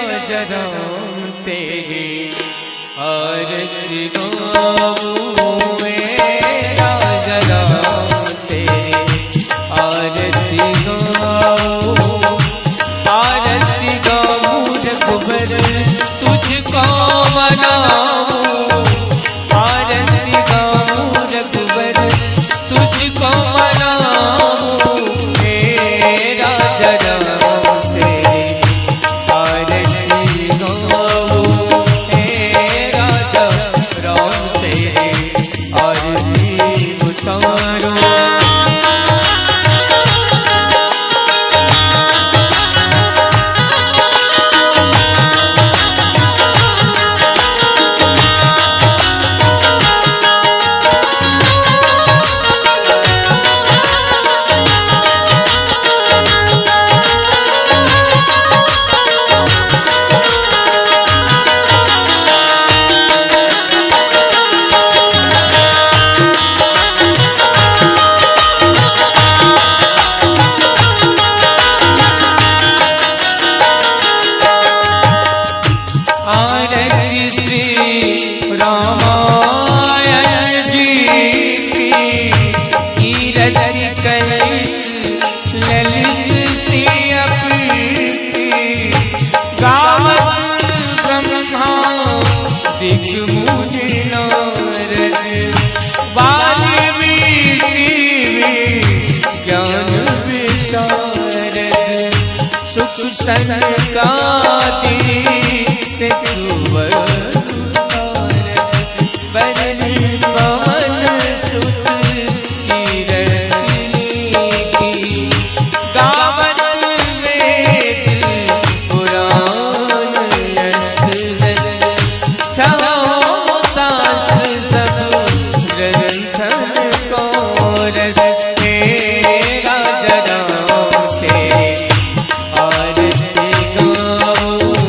राजा राम तेरी आरती गाऊं, राजा राम तेरी आरती गाऊं, आरती गाऊं रघुबर तुझको मनाऊं, आरती गाऊं रघुबर तुझको मनाऊं, राजा राम तेरी आरती गाऊं, राजा राम तेरी आरती उतारूं। रामायण जी की रति कही ललित सी अपनी, गावत ब्रह्मा दिग्मुनि नारद, वाल्मीकि ज्ञान विशारद, सुख संकाति से सुवर पवन सुत की गावत वेद पुराण यश शास्त्र सब ग्रंथन को रस, राजा राम तेरी आरती गाऊं,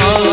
हाँ